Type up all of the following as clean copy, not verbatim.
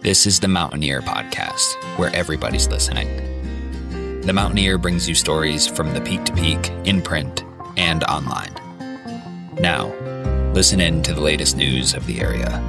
This is the Mountaineer Podcast, where everybody's listening. The Mountaineer brings you stories from the peak to peak, in print, and online. Now, listen in to the latest news of the area.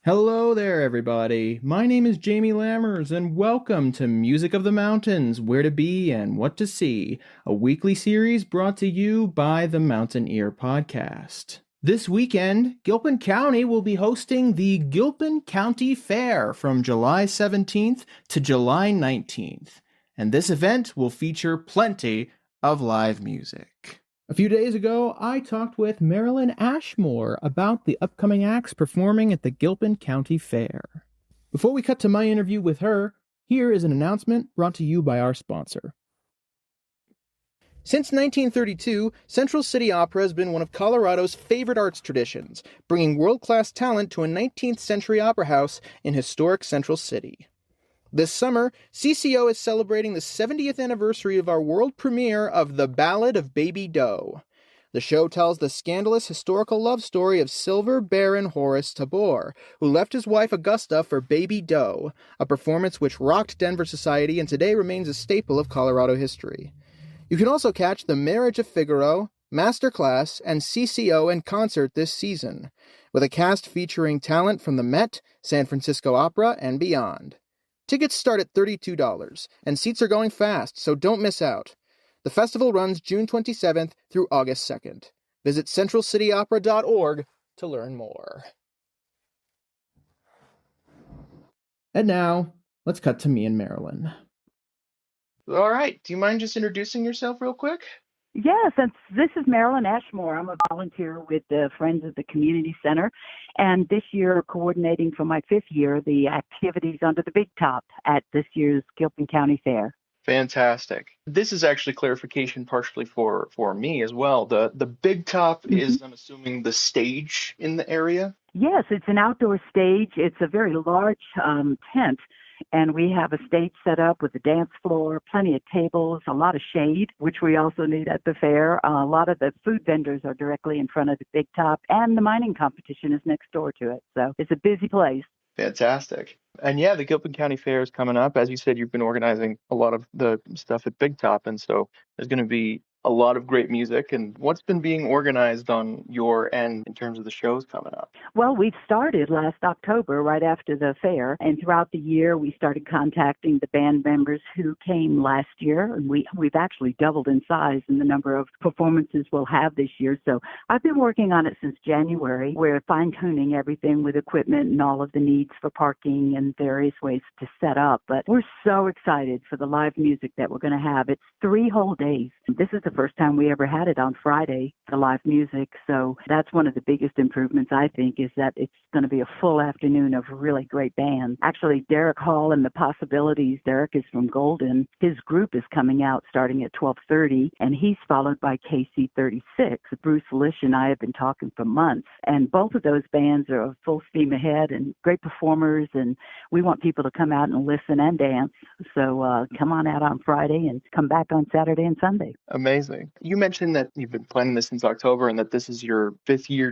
Hello there, everybody. My name is Jamie Lammers, and welcome to Music of the Mountains, Where to Be and What to See, a weekly series brought to you by the Mountaineer Podcast. This weekend, Gilpin County will be hosting the Gilpin County Fair from July 17th to July 19th, and this event will feature plenty of live music. A few days ago, I talked with Marilyn Ashmore about the upcoming acts performing at the Gilpin County Fair. Before we cut to my interview with her, here is an announcement brought to you by our sponsor. Since 1932, Central City Opera has been one of Colorado's favorite arts traditions, bringing world-class talent to a 19th century opera house in historic Central City. This summer, CCO is celebrating the 70th anniversary of our world premiere of The Ballad of Baby Doe. The show tells the scandalous historical love story of Silver Baron Horace Tabor, who left his wife Augusta for Baby Doe, a performance which rocked Denver society and today remains a staple of Colorado history. You can also catch The Marriage of Figaro, Masterclass, and CCO in concert this season, with a cast featuring talent from the Met, San Francisco Opera, and beyond. Tickets start at $32, and seats are going fast, so don't miss out. The festival runs June 27th through August 2nd. Visit centralcityopera.org to learn more. And now, let's cut to me and Marilyn. All right, do you mind just introducing yourself real quick? Yes, and this is Marilyn Ashmore. I'm a volunteer with the Friends of the Community Center, and this year coordinating for my fifth year the activities under the Big Top at this year's Gilpin County Fair. Fantastic. This is actually clarification partially for me as well. The Big Top is, I'm assuming, the stage in the area? Yes, it's an outdoor stage. It's a very large tent. And we have a stage set up with a dance floor, plenty of tables, a lot of shade, which we also need at the fair. A lot of the food vendors are directly in front of the Big Top, and the mining competition is next door to it. So it's a busy place. Fantastic. And yeah, the Gilpin County Fair is coming up. As you said, you've been organizing a lot of the stuff at Big Top, and so there's going to be a lot of great music. And what's been being organized on your end in terms of the shows coming up? Well, we started last October, right after the fair, and throughout the year we started contacting the band members who came last year, and we've actually doubled in size in the number of performances we'll have this year. So I've been working on it since January. We're fine-tuning everything with equipment and all of the needs for parking and various ways to set up, but we're so excited for the live music that we're going to have. It's 3 whole days. This is the first time we ever had it on Friday, the live music. So that's one of the biggest improvements, I think, is that it's going to be a full afternoon of really great bands. Actually, Derek Hall and the Possibilities, Derek is from Golden. His group is coming out starting at 12:30, and he's followed by KC36. Bruce Lish and I have been talking for months, and both of those bands are full steam ahead and great performers, and we want people to come out and listen and dance. So come on out on Friday and come back on Saturday and Sunday. Amazing. You mentioned that you've been planning this since October and that this is your 5th year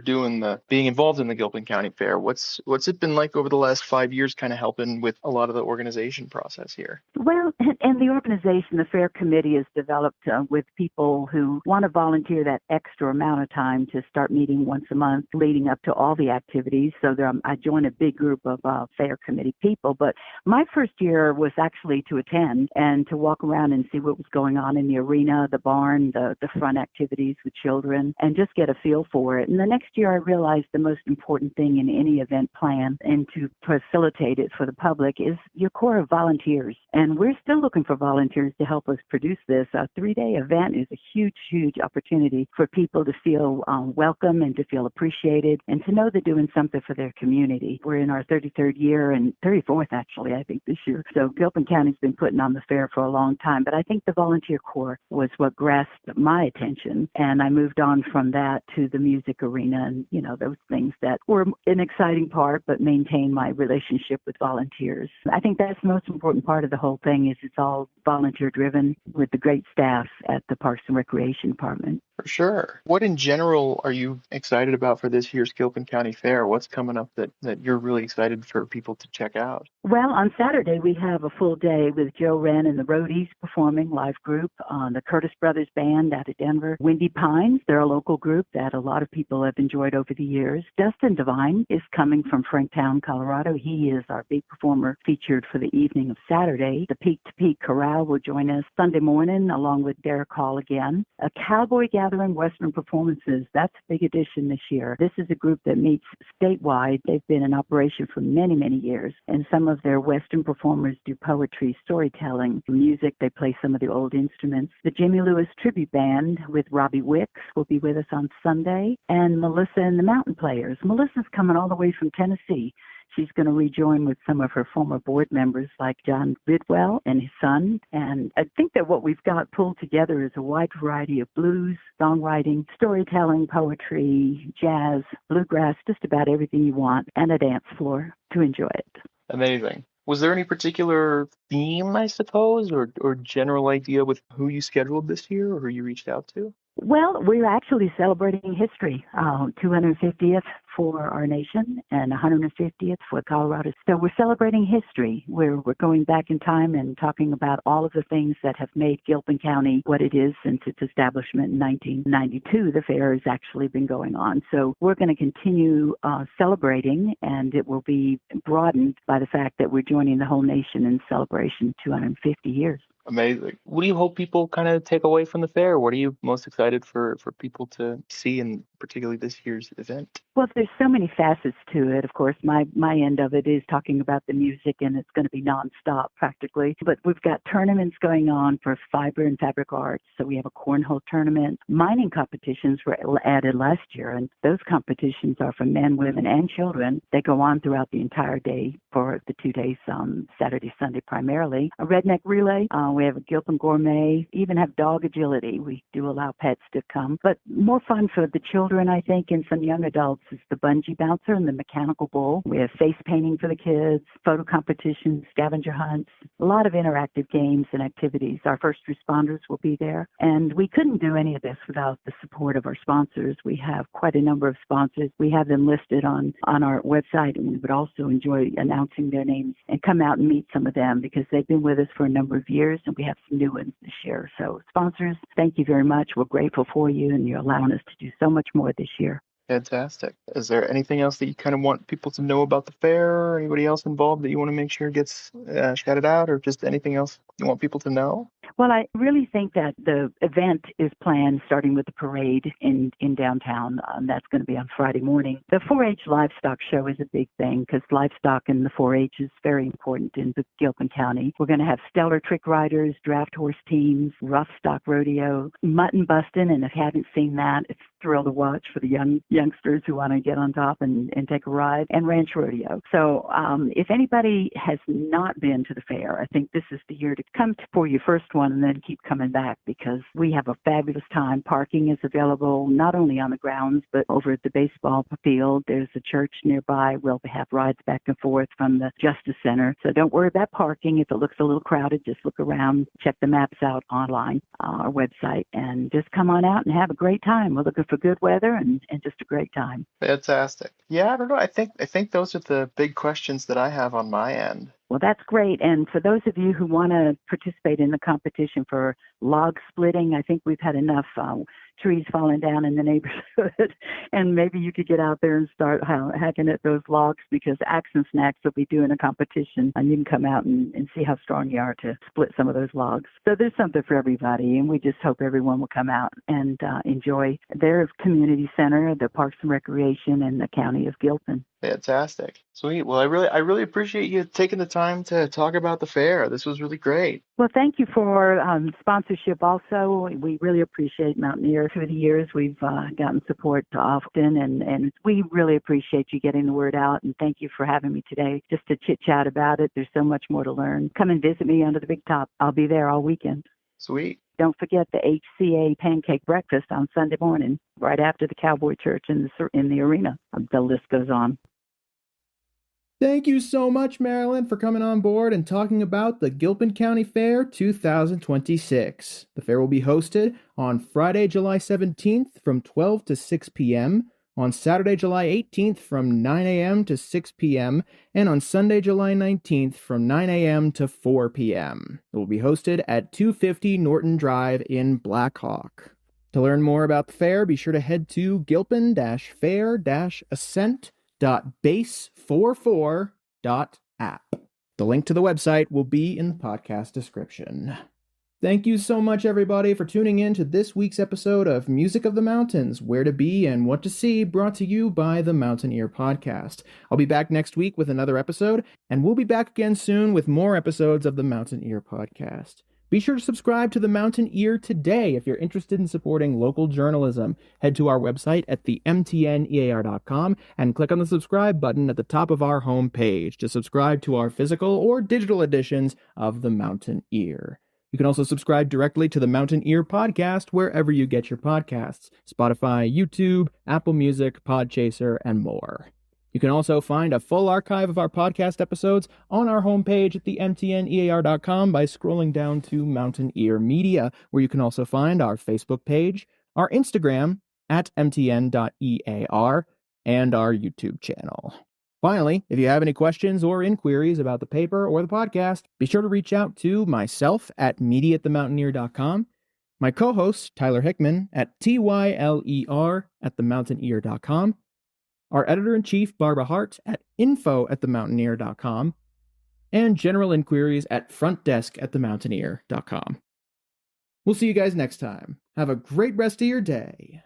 being involved in the Gilpin County Fair. What's it been like over the last 5 years, kind of helping with a lot of the organization process here? Well, and the organization, the fair committee, is developed with people who want to volunteer that extra amount of time to start meeting once a month leading up to all the activities. So I joined a big group of fair committee people. But my first year was actually to attend and to walk around and see what was going on in the arena, the barn, the front activities with children, and just get a feel for it. And the next year I realized the most important thing in any event plan and to facilitate it for the public is your core of volunteers. And we're still looking for volunteers to help us produce this. A 3-day event is a huge, huge opportunity for people to feel welcome and to feel appreciated and to know they're doing something for their community. We're in our 33rd year and 34th, actually, I think, this year. So Gilpin County's been putting on the fair for a long time, but I think the volunteer core was what grasped my attention. And I moved on from that to the music arena and, those things that were an exciting part, but maintain my relationship with volunteers. I think that's the most important part of the whole thing is it's all volunteer driven with the great staff at the Parks and Recreation Department. For sure. What in general are you excited about for this year's Gilpin County Fair? What's coming up that you're really excited for people to check out? Well, on Saturday, we have a full day with Joe Wren and the Roadies performing, live group, the Curtis Brothers Band out of Denver. Windy Pines, they're a local group that a lot of people have enjoyed over the years. Dustin Devine is coming from Franktown, Colorado. He is our big performer featured for the evening of Saturday. The Peak to Peak Chorale will join us Sunday morning, along with Derek Hall again. A Cowboy Gathering Western Performances, that's a big addition this year. This is a group that meets statewide. They've been in operation for many, many years, and some of their Western performers do poetry, storytelling, music. They play some of the old instruments. The Jimmy Lewis Tribute Band with Robbie Wicks will be with us on Sunday, and Melissa and the Mountain Players. Melissa's coming all the way from Tennessee. She's going to rejoin with some of her former board members like John Bidwell and his son. And I think that what we've got pulled together is a wide variety of blues, songwriting, storytelling, poetry, jazz, bluegrass, just about everything you want, and a dance floor to enjoy it. Amazing. Was there any particular theme, I suppose, or general idea with who you scheduled this year or who you reached out to? Well, we're actually celebrating history, 250th for our nation and 150th for Colorado. So we're celebrating history. We're going back in time and talking about all of the things that have made Gilpin County what it is since its establishment in 1992. The fair has actually been going on. So we're going to continue celebrating, and it will be broadened by the fact that we're joining the whole nation in celebration 250 years. Amazing. What do you hope people kind of take away from the fair? What are you most excited for people to see, in particularly this year's event? Well, there's so many facets to it. Of course, my end of it is talking about the music, and it's going to be nonstop practically. But we've got tournaments going on for fiber and fabric arts. So we have a cornhole tournament. Mining competitions were added last year, and those competitions are for men, women, and children. They go on throughout the entire day for the 2 days, Saturday, Sunday primarily. A redneck relay. We have a Gilpin Gourmet, even have dog agility. We do allow pets to come. But more fun for the children, I think, and some young adults is the bungee bouncer and the mechanical bull. We have face painting for the kids, photo competitions, scavenger hunts, a lot of interactive games and activities. Our first responders will be there. And we couldn't do any of this without the support of our sponsors. We have quite a number of sponsors. We have them listed on our website, and we would also enjoy announcing their names and come out and meet some of them because they've been with us for a number of years, and we have some new ones this year. So sponsors, thank you very much. We're grateful for you, and you're allowing us to do so much more this year. Fantastic. Is there anything else that you kind of want people to know about the fair, or anybody else involved that you want to make sure gets shouted out, or just anything else you want people to know? Well, I really think that the event is planned starting with the parade in downtown. That's going to be on Friday morning. The 4-H livestock show is a big thing because livestock in the 4-H is very important in the Gilpin County. We're going to have stellar trick riders, draft horse teams, rough stock rodeo, mutton busting, and if you haven't seen that, it's a thrill to watch for the youngsters who want to get on top and take a ride, and ranch rodeo. So if anybody has not been to the fair, I think this is the year to come for your first one and then keep coming back because we have a fabulous time. Parking is available not only on the grounds but over at the baseball field. There's a church nearby. We'll have rides back and forth from the Justice Center. So don't worry about parking. If it looks a little crowded, just look around, check the maps out online, our website, and just come on out and have a great time. We're looking for good weather and just a great time. Fantastic. Yeah, I don't know. I think those are the big questions that I have on my end. Well, that's great. And for those of you who want to participate in the competition for log splitting, I think we've had enough trees falling down in the neighborhood. And maybe you could get out there and start hacking at those logs because Axe and Snacks will be doing a competition. And you can come out and see how strong you are to split some of those logs. So there's something for everybody. And we just hope everyone will come out and enjoy their community center, the Parks and Recreation, and the County of Gilpin. Fantastic. Sweet. Well, I really appreciate you taking the time to talk about the fair. This was really great. Well, thank you for sponsorship also. We really appreciate Mountaineer. Through the years, we've gotten support often, and we really appreciate you getting the word out. And thank you for having me today just to chit-chat about it. There's so much more to learn. Come and visit me under the big top. I'll be there all weekend. Sweet. Don't forget the HCA pancake breakfast on Sunday morning, right after the Cowboy Church in the arena. The list goes on. Thank you so much, Marilyn, for coming on board and talking about the Gilpin County Fair 2026. The fair will be hosted on Friday, July 17th from 12 to 6 p.m., on Saturday, July 18th from 9 a.m. to 6 p.m., and on Sunday, July 19th from 9 a.m. to 4 p.m. It will be hosted at 250 Norton Drive in Black Hawk. To learn more about the fair, be sure to head to gilpin-fair-ascent.base44.app. The link to the website will be in the podcast description. Thank you so much, everybody, for tuning in to this week's episode of Music of the Mountains, Where to Be and What to See, brought to you by the Mountain Ear Podcast. I'll be back next week with another episode, and we'll be back again soon with more episodes of the Mountain Ear Podcast. Be sure to subscribe to the Mountain Ear today if you're interested in supporting local journalism. Head to our website at themtnear.com and click on the subscribe button at the top of our homepage to subscribe to our physical or digital editions of the Mountain Ear. You can also subscribe directly to the Mountain Ear Podcast wherever you get your podcasts: Spotify, YouTube, Apple Music, Podchaser, and more. You can also find a full archive of our podcast episodes on our homepage at themtnear.com by scrolling down to Mountain Ear Media, where you can also find our Facebook page, our Instagram at mtn.ear, and our YouTube channel. Finally, if you have any questions or inquiries about the paper or the podcast, be sure to reach out to myself at media@themountaineer.com, my co-host Tyler Hickman at tyler@themountaineer.com, our editor-in-chief Barbara Hardt at info@themountaineer.com, and general inquiries at frontdesk@themountaineer.com. We'll see you guys next time. Have a great rest of your day.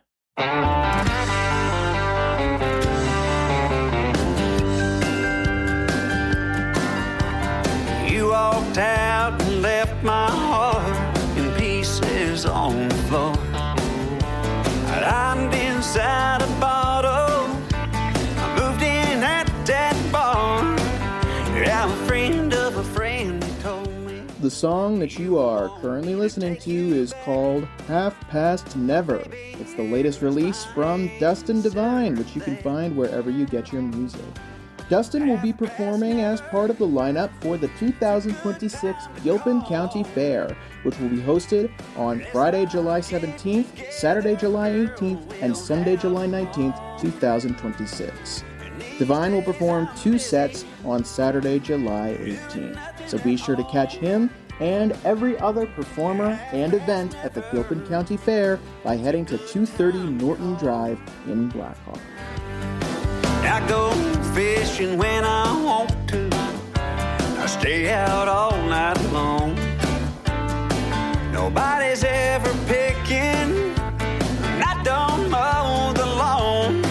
You walked out and left my heart in pieces on the floor. I'm inside a bottle. I moved in at that bar. I'm a friend of a friend who told me. The song that you are currently listening to is called Half Past Never. It's the latest release from Dustin Devine, which you can find wherever you get your music. Dustin will be performing as part of the lineup for the 2026 Gilpin County Fair, which will be hosted on Friday, July 17th, Saturday, July 18th, and Sunday, July 19th, 2026. Devine will perform 2 sets on Saturday, July 18th, so be sure to catch him and every other performer and event at the Gilpin County Fair by heading to 230 Norton Drive in Black Hawk. I go fishing when I want to. I stay out all night long. Nobody's ever picking, and I don't mow the lawn.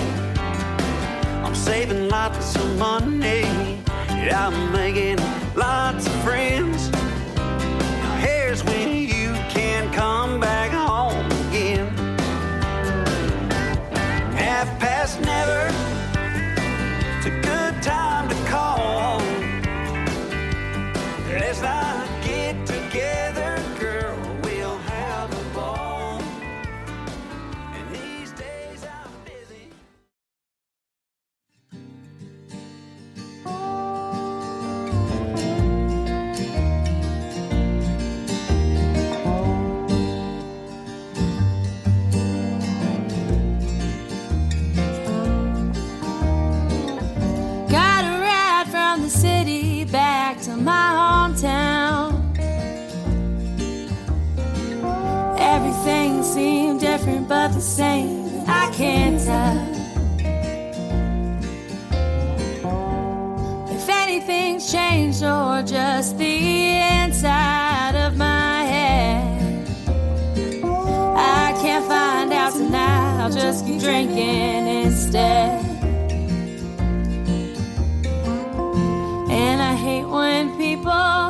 I'm saving lots of money, yeah, I'm making lots of friends. Now here's when you can come back home again. Half past never. It's a good time to call. Let's not get together, girl. We'll have a ball. And these days I'm busy. Back to my hometown. Everything seemed different but the same. I can't tell if anything's changed or just the inside of my head. I can't find out tonight. I'll just keep drinking instead. And I hate when people